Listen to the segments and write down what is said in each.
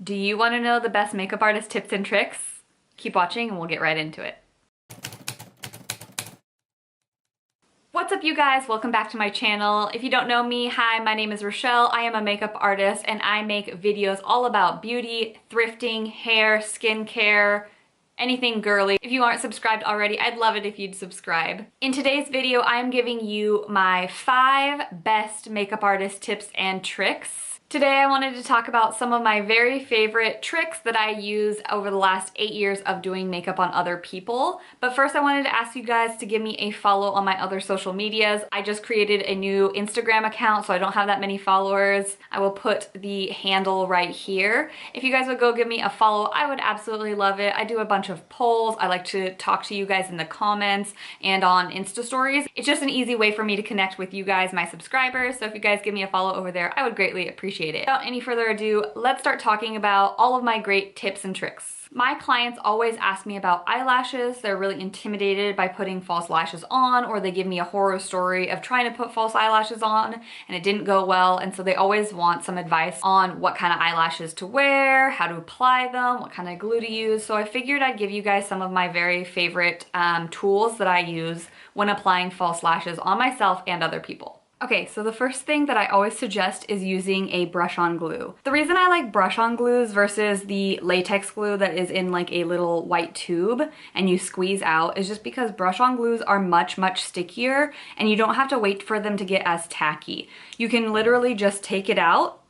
Do you want to know the best makeup artist tips and tricks? Keep watching and we'll get right into it. What's up you guys? Welcome back to my channel. If you don't know me, hi, my name is Rochelle. I am a makeup artist and I make videos all about beauty, thrifting, hair, skincare, anything girly. If you aren't subscribed already, I'd love it if you'd subscribe. In today's video, I'm giving you my 5 best makeup artist tips and tricks. Today I wanted to talk about some of my very favorite tricks that I use over the last 8 years of doing makeup on other people. But first I wanted to ask you guys to give me a follow on my other social medias. I just created a new Instagram account, so I don't have that many followers. I will put the handle right here. If you guys would go give me a follow, I would absolutely love it. I do a bunch of polls. I like to talk to you guys in the comments and on Insta stories. It's just an easy way for me to connect with you guys, my subscribers. So if you guys give me a follow over there, I would greatly appreciate it. Without any further ado, let's start talking about all of my great tips and tricks. My clients always ask me about eyelashes. They're really intimidated by putting false lashes on, or they give me a horror story of trying to put false eyelashes on and it didn't go well, and so they always want some advice on what kind of eyelashes to wear, how to apply them, what kind of glue to use. So I figured I'd give you guys some of my very favorite tools that I use when applying false lashes on myself and other people. Okay, so the first thing that I always suggest is using a brush-on glue. The reason I like brush-on glues versus the latex glue that is in like a little white tube and you squeeze out is just because brush-on glues are much stickier and you don't have to wait for them to get as tacky. You can literally just take it out.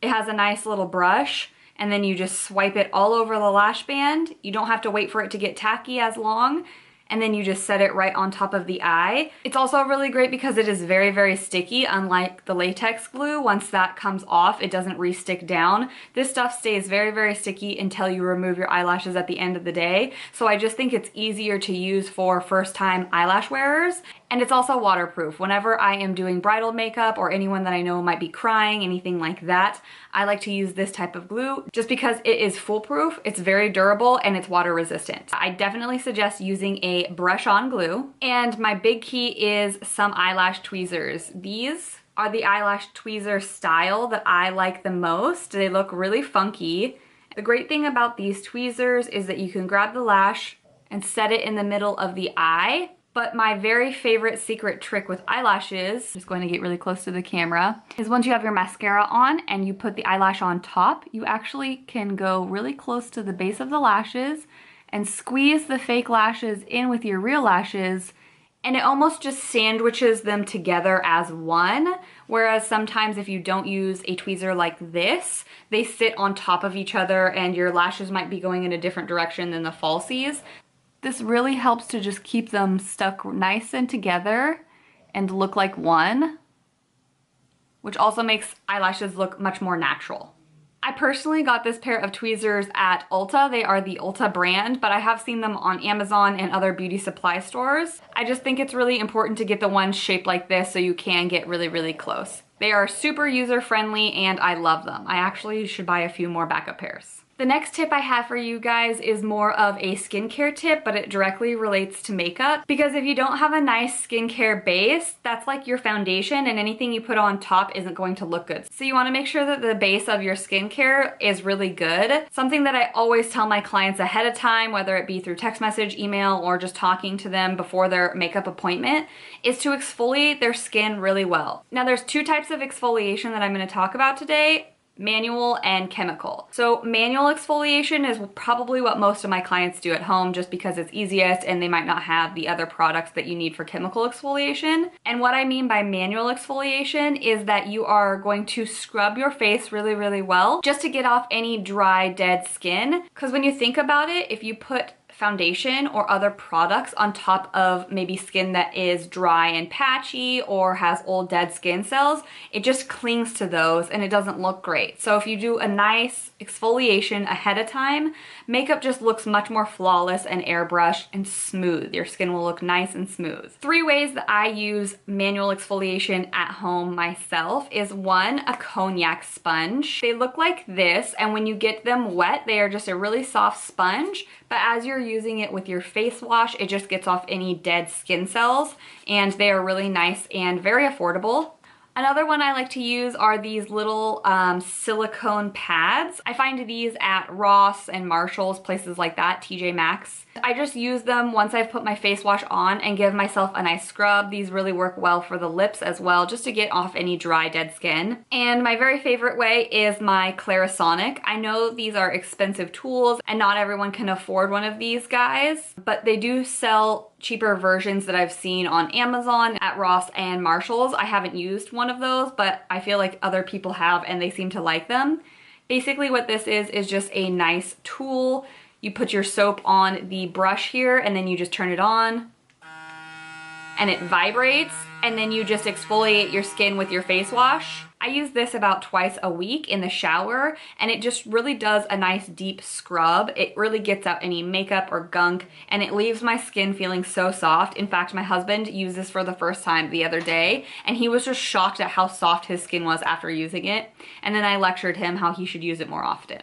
It has a nice little brush and then you just swipe it all over the lash band. You don't have to wait for it to get tacky as long. And then you just set it right on top of the eye. It's also really great because it is very sticky, unlike the latex glue. Once that comes off, it doesn't re-stick down. This stuff stays very sticky until you remove your eyelashes at the end of the day. So I just think it's easier to use for first-time eyelash wearers. And it's also waterproof. Whenever I am doing bridal makeup or anyone that I know might be crying, anything like that, I like to use this type of glue just because it is foolproof, it's very durable, and it's water resistant. I definitely suggest using a brush-on glue. And my big key is some eyelash tweezers. These are the eyelash tweezer style that I like the most. They look really funky. The great thing about these tweezers is that you can grab the lash and set it in the middle of the eye. But my very favorite secret trick with eyelashes, just going to get really close to the camera, is once you have your mascara on and you put the eyelash on top, you actually can go really close to the base of the lashes and squeeze the fake lashes in with your real lashes, and it almost just sandwiches them together as one. Whereas sometimes if you don't use a tweezer like this, they sit on top of each other and your lashes might be going in a different direction than the falsies. This really helps to just keep them stuck nice and together and look like one, which also makes eyelashes look much more natural. I personally got this pair of tweezers at Ulta. They are the Ulta brand, but I have seen them on Amazon and other beauty supply stores. I just think it's really important to get the ones shaped like this so you can get really close. They are super user-friendly and I love them. I actually should buy a few more backup pairs. The next tip I have for you guys is more of a skincare tip, but it directly relates to makeup. Because if you don't have a nice skincare base, that's like your foundation and anything you put on top isn't going to look good. So you want to make sure that the base of your skincare is really good. Something that I always tell my clients ahead of time, whether it be through text message, email, or just talking to them before their makeup appointment, is to exfoliate their skin really well. Now there's 2 types of exfoliation that I'm going to talk about today. Manual and chemical. So manual exfoliation is probably what most of my clients do at home just because it's easiest and they might not have the other products that you need for chemical exfoliation. And what I mean by manual exfoliation is that you are going to scrub your face really well just to get off any dry, dead skin. Because when you think about it, if you put foundation or other products on top of maybe skin that is dry and patchy or has old dead skin cells, it just clings to those and it doesn't look great. So if you do a nice exfoliation ahead of time, makeup just looks much more flawless and airbrushed and smooth. Your skin will look nice and smooth. 3 ways that I use manual exfoliation at home myself is 1, a Konjac sponge. They look like this, and when you get them wet, they are just a really soft sponge, but as you're using it with your face wash, it just gets off any dead skin cells, and they are really nice and very affordable. Another one I like to use are these little silicone pads. I find these at Ross and Marshall's, places like that, TJ Maxx. I just use them once I've put my face wash on and give myself a nice scrub. These really work well for the lips as well, just to get off any dry, dead skin. And my very favorite way is my Clarisonic. I know these are expensive tools and not everyone can afford one of these guys, but they do sell cheaper versions that I've seen on Amazon, at Ross and Marshall's. I haven't used one of those, but I feel like other people have and they seem to like them. Basically what this is just a nice tool. You put your soap on the brush here and then you just turn it on and it vibrates, and then you just exfoliate your skin with your face wash. I use this about twice a week in the shower, and it just really does a nice deep scrub. It really gets out any makeup or gunk, and it leaves my skin feeling so soft. In fact, my husband used this for the first time the other day, and he was just shocked at how soft his skin was after using it. And then I lectured him how he should use it more often.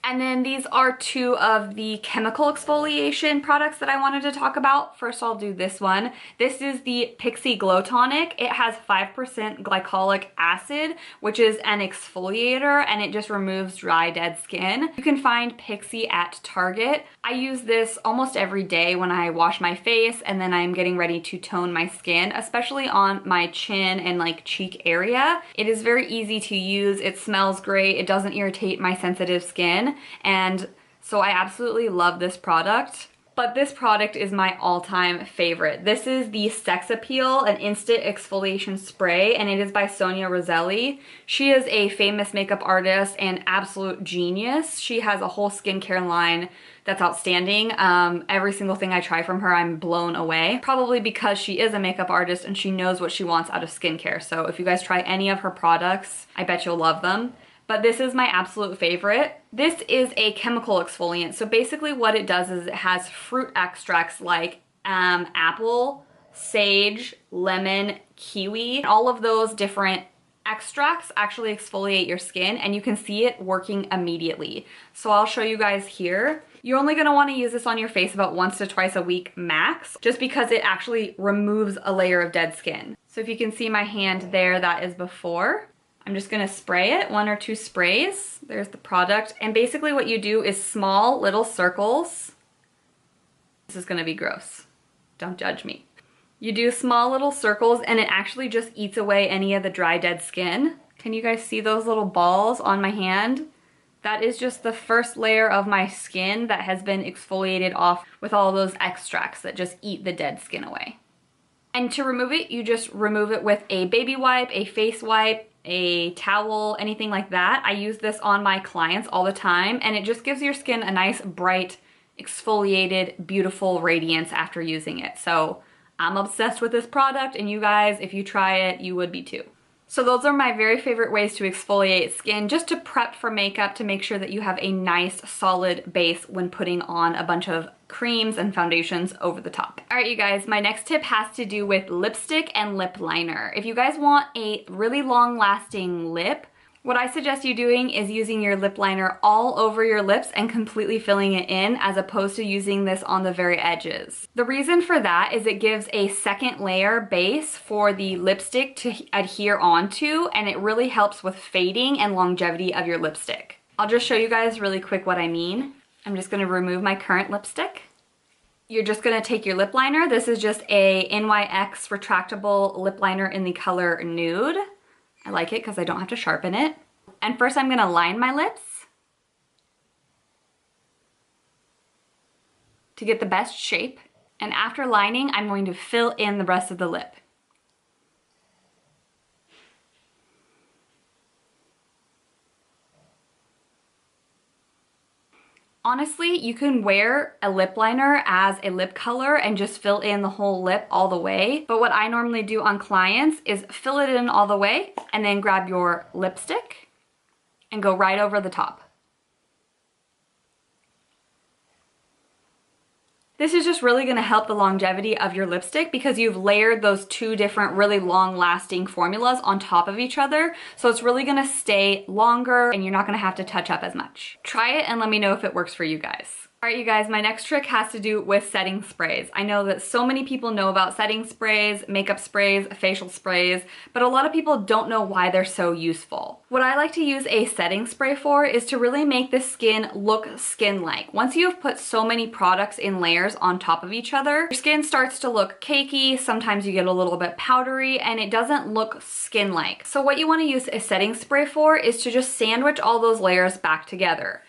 And then these are two of the chemical exfoliation products that I wanted to talk about. First, I'll do this one. This is the Pixi Glow Tonic. It has 5% glycolic acid, which is an exfoliator, and it just removes dry, dead skin. You can find Pixi at Target. I use this almost every day when I wash my face and then I'm getting ready to tone my skin, especially on my chin and like cheek area. It is very easy to use. It smells great. It doesn't irritate my sensitive skin. And so I absolutely love this product. But this product is my all-time favorite. This is the Sexapeel, an instant exfoliation spray, and it is by Sonia Roselli. She is a famous makeup artist and absolute genius. She has a whole skincare line that's outstanding. Every single thing I try from her, I'm blown away. Probably because she is a makeup artist and she knows what she wants out of skincare. So if you guys try any of her products, I bet you'll love them. But this is my absolute favorite. This is a chemical exfoliant. So basically what it does is it has fruit extracts like apple, sage, lemon, kiwi. All of those different extracts actually exfoliate your skin, and you can see it working immediately. So I'll show you guys here. You're only gonna wanna use this on your face about once to twice a week max, just because it actually removes a layer of dead skin. So if you can see my hand there, that is before. I'm just gonna spray it, 1 or 2 sprays. There's the product. And basically what you do is small little circles. This is gonna be gross. Don't judge me. You do small little circles and it actually just eats away any of the dry, dead skin. Can you guys see those little balls on my hand? That is just the first layer of my skin that has been exfoliated off with all those extracts that just eat the dead skin away. And to remove it, you just remove it with a baby wipe, a face wipe, a towel, anything like that. I use this on my clients all the time, and it just gives your skin a nice, bright, exfoliated, beautiful radiance after using it. So I'm obsessed with this product, and you guys, if you try it, you would be too. So those are my very favorite ways to exfoliate skin, just to prep for makeup, to make sure that you have a nice solid base when putting on a bunch of creams and foundations over the top. All right, you guys, my next tip has to do with lipstick and lip liner. If you guys want a really long lasting lip, what I suggest you doing is using your lip liner all over your lips and completely filling it in, as opposed to using this on the very edges. The reason for that is it gives a second layer base for the lipstick to adhere onto, and it really helps with fading and longevity of your lipstick. I'll just show you guys really quick what I mean. I'm just gonna remove my current lipstick. You're just gonna take your lip liner. This is just a NYX retractable lip liner in the color Nude. I like it because I don't have to sharpen it. And first I'm gonna line my lips to get the best shape. And after lining, I'm going to fill in the rest of the lip. Honestly, you can wear a lip liner as a lip color and just fill in the whole lip all the way. But what I normally do on clients is fill it in all the way and then grab your lipstick and go right over the top. This is just really gonna help the longevity of your lipstick because you've layered those two different really long-lasting formulas on top of each other. So it's really gonna stay longer and you're not gonna have to touch up as much. Try it and let me know if it works for you guys. All right, you guys, my next trick has to do with setting sprays. I know that so many people know about setting sprays, makeup sprays, facial sprays, but a lot of people don't know why they're so useful. What I like to use a setting spray for is to really make the skin look skin-like. Once you have put so many products in layers on top of each other, your skin starts to look cakey, sometimes you get a little bit powdery, and it doesn't look skin-like. So what you want to use a setting spray for is to just sandwich all those layers back together.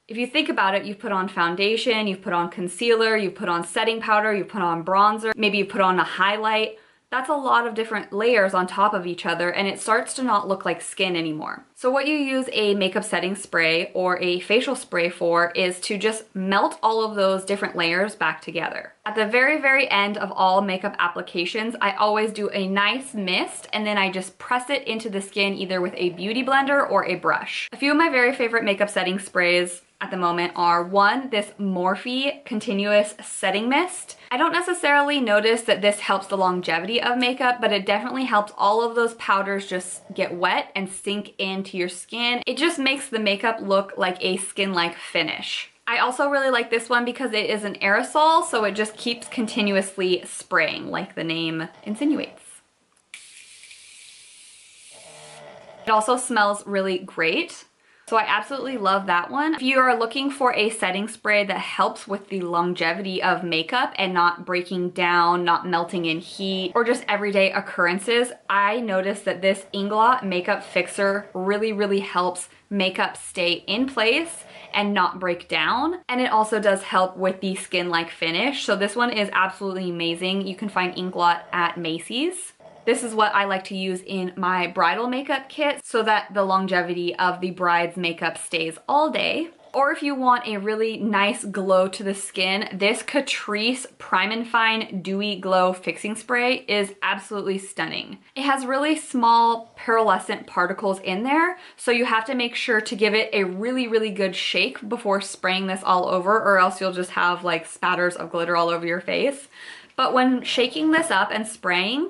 If you think about it, you've put on foundation, you've put on concealer, you've put on setting powder, you've put on bronzer, maybe you put on a highlight. That's a lot of different layers on top of each other, and it starts to not look like skin anymore. So what you use a makeup setting spray or a facial spray for is to just melt all of those different layers back together. At the very, very end of all makeup applications, I always do a nice mist, and then I just press it into the skin either with a beauty blender or a brush. A few of my very favorite makeup setting sprays at the moment are one, this Morphe Continuous Setting Mist. I don't necessarily notice that this helps the longevity of makeup, but it definitely helps all of those powders just get wet and sink into your skin. It just makes the makeup look like a skin-like finish. I also really like this one because it is an aerosol, so it just keeps continuously spraying, like the name insinuates. It also smells really great. So I absolutely love that one. If you are looking for a setting spray that helps with the longevity of makeup and not breaking down, not melting in heat, or just everyday occurrences, I noticed that this Inglot Makeup Fixer really, really helps makeup stay in place and not break down. And it also does help with the skin-like finish. So this one is absolutely amazing. You can find Inglot at Macy's. This is what I like to use in my bridal makeup kit so that the longevity of the bride's makeup stays all day. Or if you want a really nice glow to the skin, this Catrice Prime and Fine Dewy Glow Fixing Spray is absolutely stunning. It has really small pearlescent particles in there, so you have to make sure to give it a really, really good shake before spraying this all over, or else you'll just have like spatters of glitter all over your face. But when shaking this up and spraying,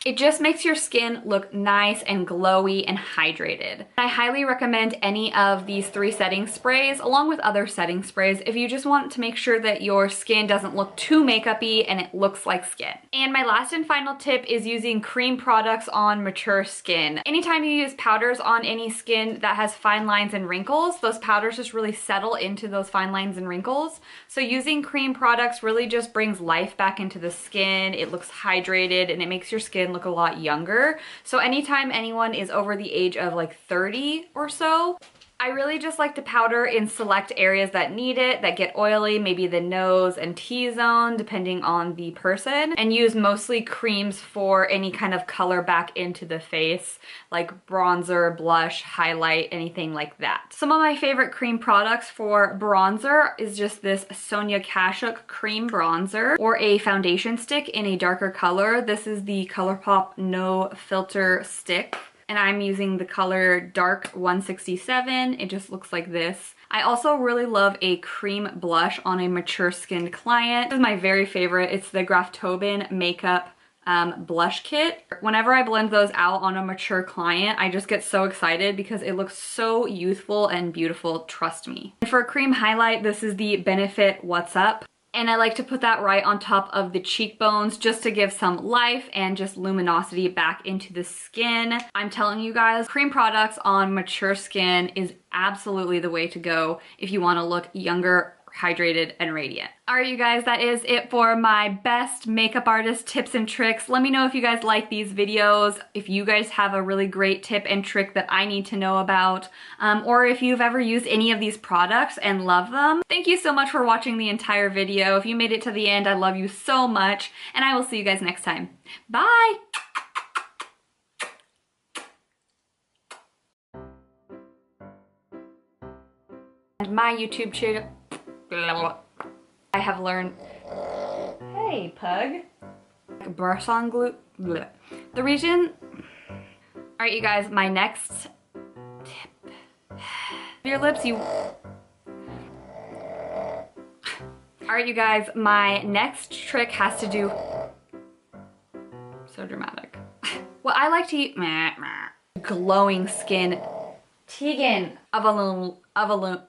it just makes your skin look nice and glowy and hydrated. I highly recommend any of these 3 setting sprays along with other setting sprays if you just want to make sure that your skin doesn't look too makeup-y and it looks like skin. And my last and final tip is using cream products on mature skin. Anytime you use powders on any skin that has fine lines and wrinkles, those powders just really settle into those fine lines and wrinkles. So using cream products really just brings life back into the skin. It looks hydrated and it makes your skin look a lot younger. So anytime anyone is over the age of like 30 or so, I really just like to powder in select areas that need it, that get oily, maybe the nose and T-zone, depending on the person, and use mostly creams for any kind of color back into the face, like bronzer, blush, highlight, anything like that. Some of my favorite cream products for bronzer is just this Sonia Kashuk cream bronzer, or a foundation stick in a darker color. This is the Colourpop No Filter Stick, and I'm using the color Dark 167. It just looks like this. I also really love a cream blush on a mature skinned client. This is my very favorite. It's the Graftobian Makeup blush kit. Whenever I blend those out on a mature client, I just get so excited because it looks so youthful and beautiful, trust me. And for a cream highlight, this is the Benefit What's Up. And I like to put that right on top of the cheekbones just to give some life and just luminosity back into the skin. I'm telling you guys, cream products on mature skin is absolutely the way to go if you want to look younger, hydrated, and radiant. All right, you guys, that is it for my best makeup artist tips and tricks. Let me know if you guys like these videos, if you guys have a really great tip and trick that I need to know about, or if you've ever used any of these products and love them. Thank you so much for watching the entire video. If you made it to the end, I love you so much, and I will see you guys next time. Bye! And my YouTube channel, I have learned, hey pug, brush on glue, bleh. The reason, all right you guys, my next tip, your lips, you, all right you guys, my next trick has to do, so dramatic. Well, I like to eat, glowing skin, Tegan, of a